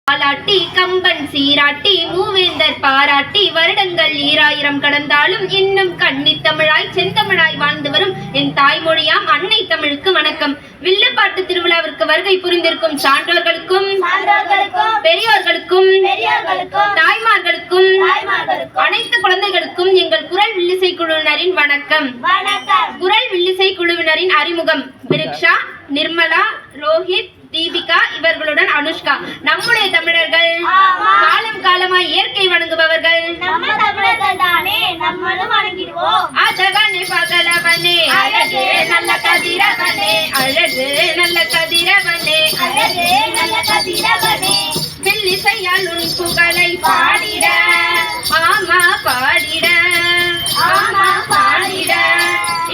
பாலாட்டி கம்பன் சீராட்டி மூவேந்தர் பாராட்டி வருடங்கள் 2000 கடந்தாலும் இன்னும் கன்னித்தமிழாய் செந்தமிழாய் வாழ்ந்து வரும் என் தாய்மொழியாம் அன்னை தமிழுக்கு வணக்கம். வில்லுப்பாட்டு திருவிழாவிற்கு வருகை புரிந்திருக்கும் சான்றோர்களுக்கும் பெரியோர்களுக்கும் தாய்மார்களுக்கும் அனைத்து குழந்தைகளுக்கும் எங்கள் குரல் வில்லிசை குழுவினரின் வணக்கம். குரல் வில்லிசை குழுவினரின் அறிமுகம்: விருக்ஷா, நிர்மலா, ரோஹித், தீபிகா, இவர்களுடன் அனுஷ்கா. நம்முடைய தமிழர்கள் காலம் காலமாய் இயற்கை வணங்குபவர்கள். அதவனே பகலவனே அழகு நல்ல கதிரவனே, அழகு நல்ல கதிரவனே, அழகு நல்ல கதிரவனே. வில்லிசையால் உன் புகழை பாடிட, ஆமா பாடிட, ஆமா பாடிட.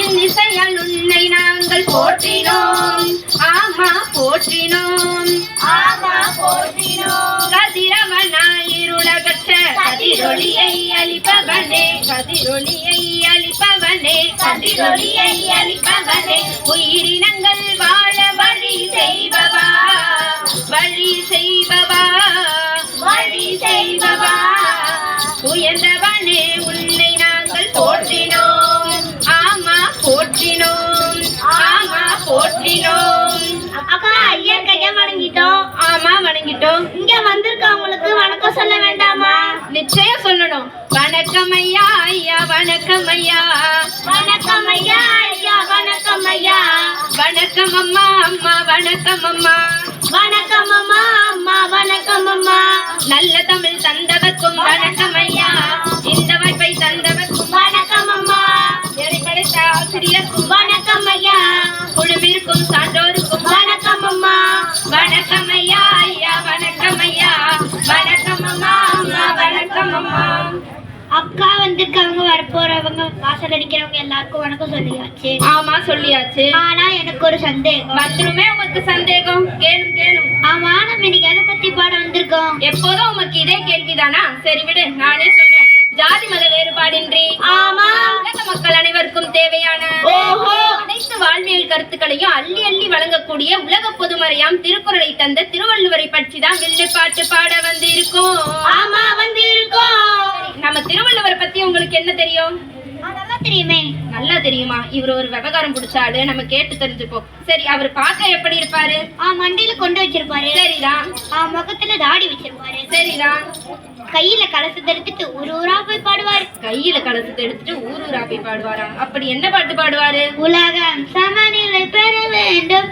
இன்னிசையால் உன்னை நாங்கள் போற்றினோம், ஆமா போற்றினோம், ஆமா போற்றினோம். கதிரவனாயிருளகற்ற கதிரொளியை அளிப்பவனே, கதிரொளியை அளிப்பவனே, கதிரொளியை அளிப்பவனே. உயிரினங்கள் வாழ வழி செய்பவா, வழி செய்பவா, வழி செய்பவா. உயர்ந்தவனே உன்னை நாங்கள் போற்றினோம், ஆமா போற்றினோம், ஆமா போற்றினோம். அக்கா இயற்கையா வணங்கிட்டோம். ஆமா வணங்கிட்டோம். இங்க வந்திருக்கவங்களுக்கு வணக்கம் சொல்ல வேண்டாமா? நிச்சயம் சொல்லணும். வணக்கம் ஐயா, ஐயா வணக்கம் ஐயா, வணக்கம் ஐயா, ஐயா வணக்கம் ஐயா. வணக்கம் அம்மா, அம்மா வணக்கம் அம்மா, வணக்கம் அம்மா, அம்மா வணக்கம் அம்மா. நல்ல தமிழ் தந்தவர்க்கும் வணக்கம் ஐயா, இந்த வாய்ப்பை தந்தவர்க்கும் வணக்கம் அம்மா. என்னை படைத்த ஆசிரியருக்கும் வணக்கம் ஐயா, குழுவிற்கும் சான்றோருக்கும் வணக்கம் அம்மா. வணக்கம் ஐயா, ஐயா வணக்கம் ஐயா, வணக்கம் அம்மா, அம்மா வணக்கம் அம்மா. அக்கா வந்திருக்கவங்க வரப்போறவங்க வாசல் அடிக்கிறவங்க எல்லாருக்கும் வணக்கம் சொல்லியாச்சு. ஆமா சொல்லியாச்சு. ஆனா எனக்கு ஒரு சந்தேகம். வந்துருமே உமக்கு சந்தேகம்? கேளும் கேளும். ஆமா, நம்ம இன்னைக்கு எதை பத்தி பாட வந்திருக்கோம்? எப்போதும் உமக்கு இதே கேள்விதானா? சரி விடு, நானே சொல்றேன். ஜாதி மத வேறுபாடின்றி ஆமா உலக மக்கள் அனைவருக்கும் தேவையான அனைத்து வாழ்வியல் கருத்துக்களையும் அள்ளி அள்ளி வழங்கக்கூடிய உலக பொதுமறையாம் திருக்குறளை தந்த திருவள்ளுவரை பற்றி தான் வில்லுப்பாட்டு பாட வந்து இருக்கோம். ஆமா வந்து இருக்கோம். நம்ம திருவள்ளுவரை பத்தி உங்களுக்கு என்ன தெரியும்? நல்லா தெரியுமே. நல்லா தெரியுமா? இவர் ஒரு விவகாரம் பிடிச்சாரு, நம்ம கேட்டு தெரிஞ்சுப்போம். சரி, அவர் பார்க்க எப்படி இருப்பாரு? மண்டியில கொண்டு வச்சிருப்பாரு. சரிதான். முகத்துல தாடி வச்சிருப்பாரு. சரிதான். கையில கலசத்தை எடுத்துட்டு ஊர் ஊரா போய் பாடுவாரு. கையில கலசத்தை எடுத்துட்டு ஊர் ஊரா போய் பாடுவாரா? அப்படி என்ன பாட்டு பாடுவாரு? உலகம் சமநிலை பெற வேண்டும்,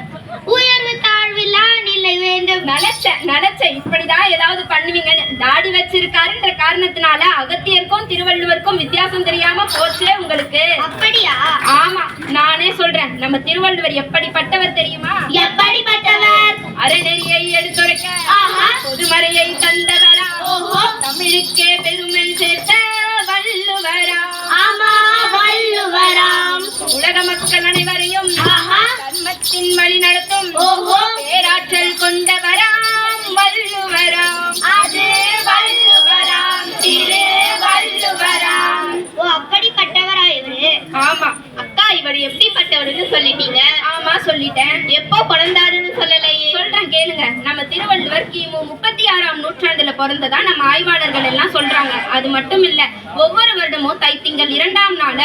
உயர்வு தாழ்வில்லா நிலை வேண்டும். நினைச்ச இப்படிதான் ஏதாவது பண்ணுவீங்கன்னு. தாடி வச்சிருக்காருன்ற காரணத்தினால அகத்தியருக்கும் திருவள்ளுவருக்கும் வித்தியாசம் தெரியாம போச்சே உங்களுக்கு. அப்படியா? ஆமா, நானே சொல்றேன். நம்ம திருவள்ளுவர் எப்படிப்பட்டவர் தெரியுமா? எப்படிப்பட்டவர்? அறநெறியை எடுத்துரைக்க பொதுமறையை தந்தவரா, தமிழுக்கே பெருமை சேர்த்த வள்ளுவரா. ஆமா வள்ளுவராம். உலக மக்கள் அனைவரையும் தர்மத்தின் வழி நடத்தும் பேராற்றல் கொண்டவராம் வள்ளுவராம். அது வள்ளுவராம், திரு வள்ளுவராம். ஓ, அப்படிப்பட்டவரா இவரு? ஆமா. அக்கா, இவர் எப்படிப்பட்டவர்னு சொல்லிட்டீங்க. ஆமா சொல்லிட்டேன். எப்போ பிறந்தாருன்னு சொல்லலையே. சொல்றேன் கேளுங்க. நம்ம திருவள்ளுவர் கிமு 36ஆம் நூற்றாண்டுல பிறந்ததா நம்ம ஆய்வாளர்கள் எல்லாம் சொல்றாங்க. அது மட்டும் இல்ல, ஒவ்வொரு வருடமும் தைத்திங்கள் 2ஆம் நாள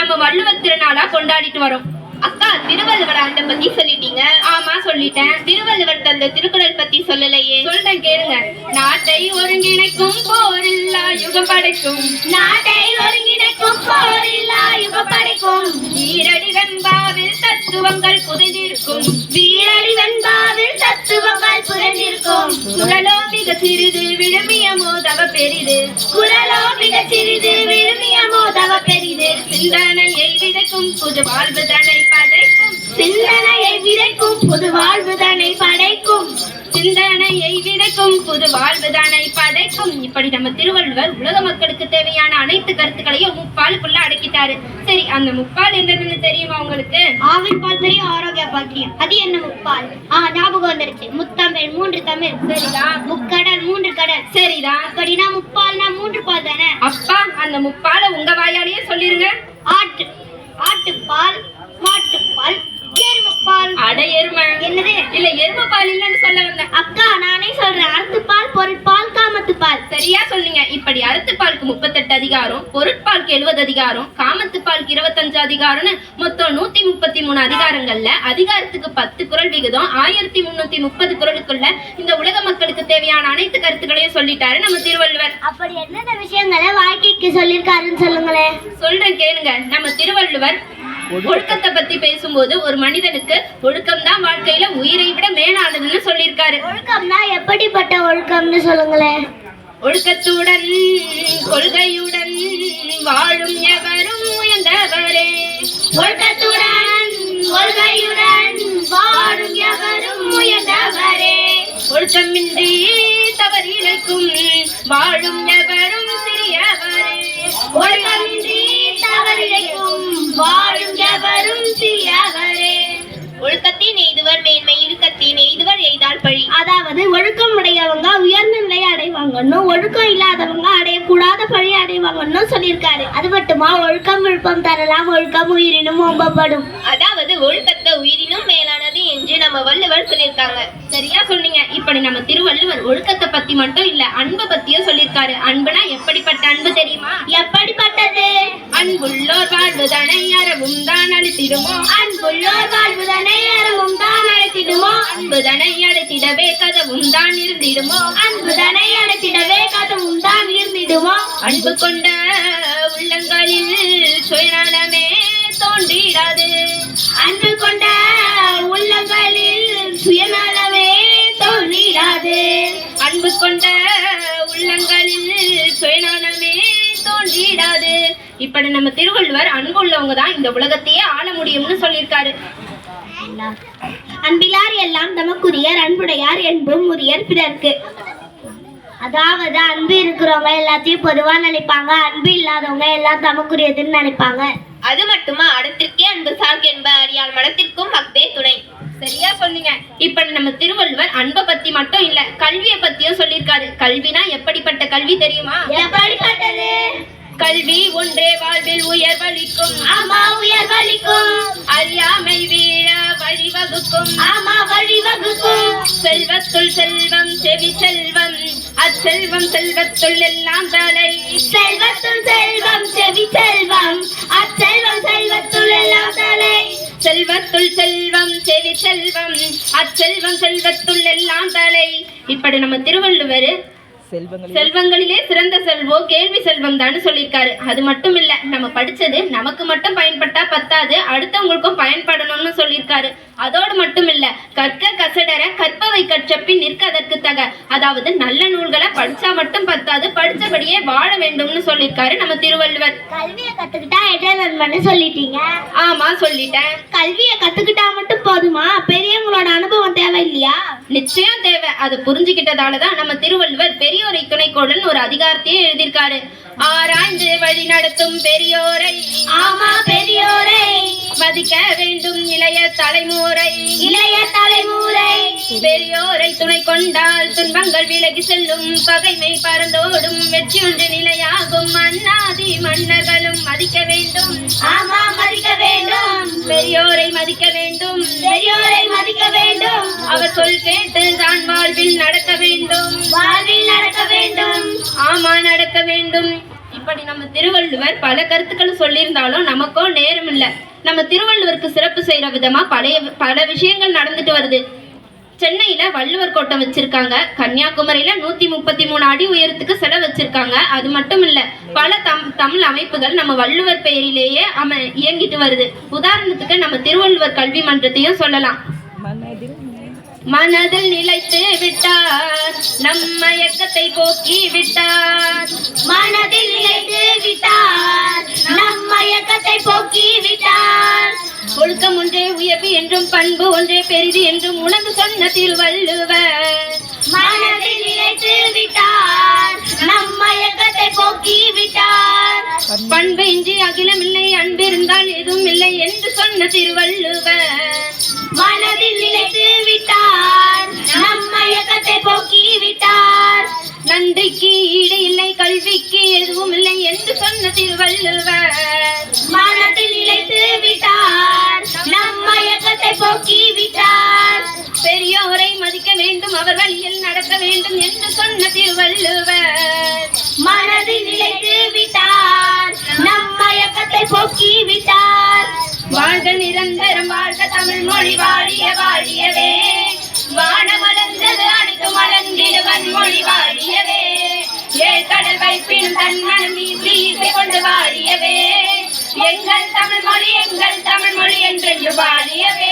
நம்ம வள்ளுவர் திருநாளா கொண்டாடிட்டு வரோம். அக்கா, திருவள்ளுவர் ஆண்டை பத்தி சொல்லிட்டீங்க. ஆமா சொல்லிட்டேன். திருவள்ளுவர் தந்த திருக்குறள் பத்தி சொல்லலையே. சொல்றேன் கேளுங்க. நாட்டை ஒருங்கிணைக்கும் போரில்லா யுகம் படைக்கும், நாட்டை ஒருங்கிணைக்கும் போரில்லா யுகம் படைக்கும். வீரடி வெண்பாவில் தத்துவங்கள் புதைந்திருக்கும், வீரடி வெண்பாவில் தத்துவங்கள் புதைந்திருக்கும். குரலோ மிக சிறிது விழுமியமோ தவ பெரிது, குரலோ மிக சிறிது விழுமியமோ தவ பெரிது. சிந்தனையை விதைக்கும் புது வாழ்வு தனை படைக்கும், சிந்தனையை விதைக்கும் புது வாழ்வுதனை படைக்கும், சிந்தனையை விதைக்கும் புது வாழ்வுதனை படைக்கும். இப்படி நம்ம திருவள்ளுவர் உலக மக்களுக்கு தேவையான அனைத்து கருத்துக்களையும் முப்பாலுக்குள்ள அடக்கிட்டாரு. சரி, அந்த முப்பால் என்னன்னு தெரியுமா உங்களுக்கு? ஆவின் பால் தெரியும், ஆரோக்கிய பால் தெரியும். அது என்ன முப்பால்? ஞாபகம் வந்துருச்சு. முத்தமிழ், 3 தமிழ். சரிதான். முக்கடல், 3 கடல். சரிதான். அப்படின்னா முப்பால்னா 3 பால் தானே? அப்பா, அந்த முப்பால உங்க வாயாலேயே சொல்லிருங்க. ஆட்டுப்பால், மாட்டுப்பால், எருமைப்பால். அட எருமை. என்னது? இல்ல, எருமை பால் இல்லன்னு சொல்ல வந்தேன். அக்கா, நானே சொல்றேன். அறுத்துப்பால், அறப்பாலுக்கு 38 அதிகாரம், பொருட்பாலுக்கு 70 அதிகாரம், காமத்துப்பாலுக்கு 25 அதிகாரம்னு மொத்தம் 133 அதிகாரங்கள்ல அதிகாரத்துக்கு 10 குறள் விகிதம் 1330 குறளுக்குள்ள இந்த உலக மக்களுக்கு தேவையான அனைத்து கருத்துக்களையும் சொல்லிட்டாரு நம்ம திருவள்ளுவர். அப்படி என்னென்ன விஷயங்களை வாழ்க்கைக்கு சொல்லியிருக்காருன்னு சொல்லுங்களேன். சொல்றேன் கேளுங்க. நம்ம திருவள்ளுவர் ஒழுக்கத்தை பத்தி பேசும்போது ஒரு மனிதனுக்கு ஒழுக்கம் தான் வாழ்க்கையில உயிரை விட மேலானதுன்னு சொல்லியிருக்காரு. ஒழுக்கம்னா எப்படிப்பட்ட ஒழுக்கம்னு சொல்லுங்களேன். ஒழுக்கத்துடன் கொள்கையுடன் வாழும் எவரும் உயர்ந்தவரே. ஒழுக்கத்துடன் கொள்கையுடன் வாழும் எவரும் உயர்ந்தவரே. ஒழுக்கமின்றி தவறிழைக்கும் வாழும் எவரும் சிறியவரே. ஒழுக்கமின்றி தவறிழைக்கும் வாழும் எவரும் சிறியவரே. ஒழுக்கத்தின் எய்துவர் மேன்மை, இழுக்கத்தின் எய்துவர் எய்தால் பழி. அதாவது ஒழுக்கம் உடையவங்க உயர்ந்த நிலையை அடைவாங்கன்னு, ஒழுக்கம் இல்லாதவங்க அடையக்கூடாத பழி அடைவாங்கன்னு சொல்லியிருக்காரு. அது மட்டுமா, ஒழுக்கம் விழுப்பம் தரலாம், ஒழுக்கம் உயிரினும் ஓம்பப்படும். அதாவது ஒழுக்கத்தை உயிரினும் மேலானது என்று நம்ம வள்ளுவர் சொல்லியிருக்காங்க. சரியா சொன்னீங்க. இப்படி நம்ம திருவள்ளுவர் ஒழுக்கத்தை பத்தி மட்டும் இல்ல, அன்பை பத்தியும் சொல்லியிருக்காரு. அன்புனா எப்படிப்பட்ட அன்பு தெரியுமா? எப்படிப்பட்டது? அன்புள்ளோர் வாழ்வுதனை அறவும் தான் அளித்திடுமோ. அன்புள்ளோர் வாழ்வுதனை அறவும் தான் அழைத்திடுமோ. அன்புதனை அடைத்திடவே கதவும் தான் இருந்திடுமோ. அன்புதனை அழைத்திடவே கதவும் தான் இருந்திடுமோ. அன்பு கொண்ட உள்ளங்களில் சுயநலமே தோன்றிடாது. அன்பு கொண்ட உள்ளங்களில் சுயநலமே தோன்றிடாது. அன்பு கொண்ட உள்ளங்களில் சுயநலமே தோன்றிடாது. இப்படி நம்ம திருவள்ளுவர் அன்பு உள்ளவங்க தான் இந்த உலகத்தையே ஆள முடியும்னு சொல்லியிருக்காரு. அன்பிலார் எல்லாம் தமக்குரியர், அன்புடையார் என்பும் உரியர் பிறர்க்கு. அதாவது அன்பு இருக்கிறவங்க எல்லாத்தையும் பொதுவா நினைப்பாங்க, அன்பு இல்லாதவங்க எல்லாம் தமக்குரியதுன்னு நினைப்பாங்க. அது மட்டுமா, அடத்திற்கே அன்பு சாக்கு என்ப அறியால் மனத்திற்கும் அக்தே துணை. சரியா சொன்னீங்க. இப்ப நம்ம திருவள்ளுவர் அன்பை பத்தி மட்டும் இல்ல, கல்வியை பத்தியும் சொல்லியிருக்காரு. கல்வினா எப்படிப்பட்ட கல்வி தெரியுமா? எப்படிப்பட்டது? கல்வி ஒன்றே வாழ்வில் உயர்வளிக்கும். ஆமா, உயர்வளிக்கும். அறியாமை வீழ வழிவகுக்கும். ஆமா, வழிவகுக்கும். செல்வத்துள் செல்வம் செவி செல்வம், அச்செல்வம் செல்வத்துள் எல்லாம் தலை. செல்வத்துள் செல்வம் செவி செல்வம், அச்செல்வம் செல்வத்துள் எல்லாம் தலை. செல்வத்துள் செல்வம் செவி செல்வம், அச்செல்வம் செல்வத்துள் எல்லாம் தலை. இப்படி நம்ம திருவள்ளுவர் செல்வங்களிலே சிறந்த செல்வம் கேள்வி செல்வம் தான் சொல்லியிருக்காரு. அது மட்டும் இல்ல, நம்ம படிச்சது நமக்கு மட்டும் பயன்பட்டா பத்தாது, அடுத்தவங்களுக்கும் பயன்படணும்னு சொல்லியிருக்காரு. அதோடு மட்டும் இல்ல, கற்க கசடர கற்பவை கற்றப்பின் நிற்க அதற்கு தக. அதாவது நல்ல நூல்களை படிச்சா மட்டும் பத்தாது, படிச்சபடியே வாழ வேண்டும்னு சொல்லியிருக்காரு நம்ம திருவள்ளுவர். கல்வியை கத்துக்கிட்டா எஜனன்மன்னு சொல்லிட்டீங்க. ஆமா, சொல்லிட்டேன். கல்வியை கத்துக்கிட்டா மட்டும் போதுமா? பெரியவங்களோட அனுபவம் தேவை இல்லையா? நிச்சயம் தேவை. அதை புரிஞ்சுக்கிட்டதாலதான் நம்ம திருவள்ளுவர் பெரியோரை துணைக்கோடல் ஒரு அதிகாரத்தையே எழுதியிருக்காரு. ஆராய்ந்து வழி நடத்தும் பெரியோரை, ஆமா, பெரியோரை மதிக்க வேண்டும் இளைய தலைமுறை. இளைய தலைமுறை பெரியோரை துணை கொண்டால் துன்பங்கள் விலகி செல்லும், பகைமை பறந்தோடும், வெற்றி ஒன்று நிலையாகும். மன்னாதி மன்னர்களும் மதிக்க வேண்டும். ஆமா, மதிக்க வேண்டும். பெரியோரை மதிக்க வேண்டும். பெரியோரை மதிக்க வேண்டும். அவர் சொல் கேட்டு தான் வாழ்வில் நடக்க வேண்டும். வாழ்வில் நடக்க வேண்டும். ஆமா, நடக்க வேண்டும். இப்படி நம்ம திருவள்ளுவர் பல கருத்துக்கள் சொல்லியிருந்தாலும் நமக்கோ நேரம் இல்ல. நம்ம திருவள்ளுவருக்கு சிறப்பு செய்யற விதமா பல விஷயங்கள் நடந்துட்டு வருது. சென்னையில வள்ளுவர் கோட்டம் வச்சிருக்காங்க. கன்னியாகுமரியில 133 அடி உயரத்துக்கு சிலை வச்சிருக்காங்க. அது மட்டும் இல்ல, பல தமிழ் அமைப்புகள் நம்ம வள்ளுவர் பெயரிலேயே இயங்கிட்டு வருது. உதாரணத்துக்கு நம்ம திருவள்ளுவர் கல்வி மன்றத்தையும் சொல்லலாம். மனதில் நிலைத்து விட்டார், நம் மயக்கத்தை போக்கி விட்டார். மனதில் நிலைத்து விட்டார், நம் மயக்கத்தை போக்கி விட்டார். ஒழுக்கம் ஒன்றே உயர்வு என்றும் பண்பு ஒன்றே பெரிது என்றும் உணர்ந்து சொன்ன திருவள்ளுவர். மனதில் நிலைத்து விட்டார், நம் மயக்கத்தை போக்கி விட்டார். பண்பு இன்றி அகிலம் இல்லை, அன்பு இருந்தால் எதுவும் இல்லை என்று சொன்ன திருவள்ளுவர். மனதில் நிலைத்து விட்டார், நம் மயக்கத்தை போக்கி விட்டார். நன்றிக்கு ஈடு இல்லை, கல்விக்கு எதுவும் இல்லை என்று சொன்ன திருவள்ளுவர். மனதில் நிலைத்து விட்டார், நம் மயக்கத்தை போக்கி விட்டார். பெரியோரை மதிக்க வேண்டும், அவர் வழியில் நடக்க வேண்டும் என்று சொன்ன திருவள்ளுவர். மனதில் நிலைத்து போக்கி விட்டார். வாழ்க நிரந்தரம் வாழ்க தமிழ் மொழி வாழிய வாழியவே வானமலர்ந்தது அனைத்து மலர்ந்திடுவன் மொழி வாழியவே ஏழ்கடல் வைப்பினும் தன் மனம் வீசி இசை கொண்டு வாழியவே எங்கள் தமிழ் மொழி என்றென்று வாழியவே.